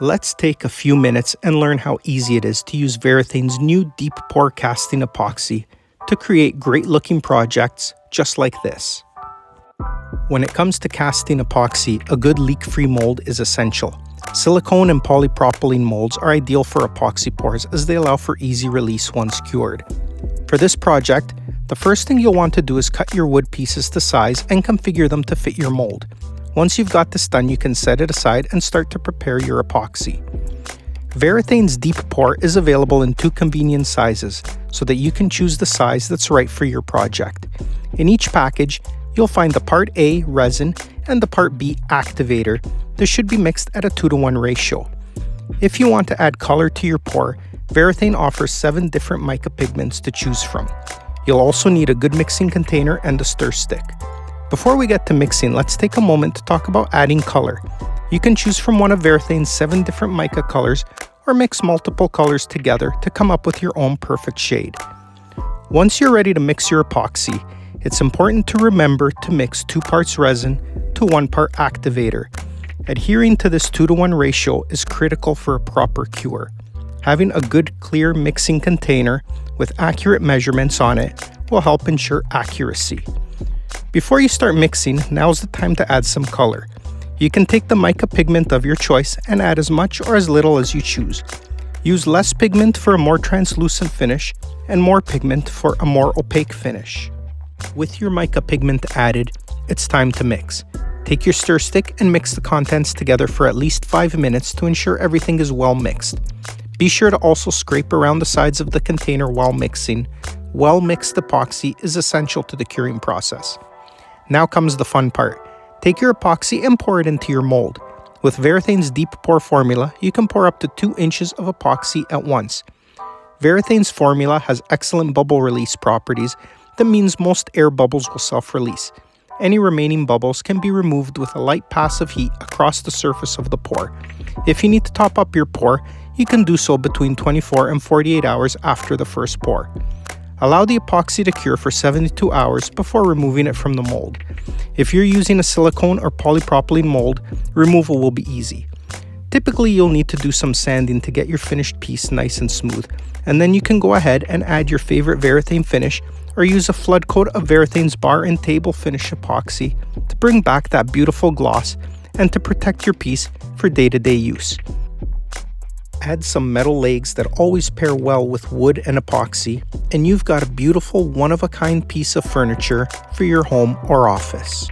Let's take a few minutes and learn how easy it is to use Varathane's new deep pore casting epoxy to create great looking projects just like this. When it comes to casting epoxy, a good leak-free mold is essential. Silicone and polypropylene molds are ideal for epoxy pours as they allow for easy release once cured. For this project, the first thing you'll want to do is cut your wood pieces to size and configure them to fit your mold. Once you've got this done, you can set it aside and start to prepare your epoxy. Varathane's deep pour is available in 2 convenient sizes so that you can choose the size that's right for your project. In each package, you'll find the Part A resin and the Part B activator. This should be mixed at a 2-to-1 ratio. If you want to add color to your pour, Varathane offers 7 different mica pigments to choose from. You'll also need a good mixing container and a stir stick. Before we get to mixing, let's take a moment to talk about adding color. You can choose from one of Varathane's 7 different mica colors or mix multiple colors together to come up with your own perfect shade. Once you're ready to mix your epoxy, it's important to remember to mix 2 parts resin to 1 part activator. Adhering to this 2-to-1 ratio is critical for a proper cure. Having a good clear mixing container with accurate measurements on it will help ensure accuracy. Before you start mixing, now's the time to add some color. You can take the mica pigment of your choice and add as much or as little as you choose. Use less pigment for a more translucent finish and more pigment for a more opaque finish. With your mica pigment added, it's time to mix. Take your stir stick and mix the contents together for at least 5 minutes to ensure everything is well mixed. Be sure to also scrape around the sides of the container while mixing. Well-mixed epoxy is essential to the curing process. Now comes the fun part. Take your epoxy and pour it into your mold. With Varathane's deep pour formula, you can pour up to 2 inches of epoxy at once. Varathane's formula has excellent bubble release properties. That means most air bubbles will self-release. Any remaining bubbles can be removed with a light pass of heat across the surface of the pour. If you need to top up your pour, you can do so between 24 and 48 hours after the first pour. Allow the epoxy to cure for 72 hours before removing it from the mold. If you're using a silicone or polypropylene mold, removal will be easy. Typically, you'll need to do some sanding to get your finished piece nice and smooth, and then you can go ahead and add your favorite Varathane finish or use a flood coat of Varathane's bar and table finish epoxy to bring back that beautiful gloss and to protect your piece for day-to-day use. Add some metal legs that always pair well with wood and epoxy, and you've got a beautiful one-of-a-kind piece of furniture for your home or office.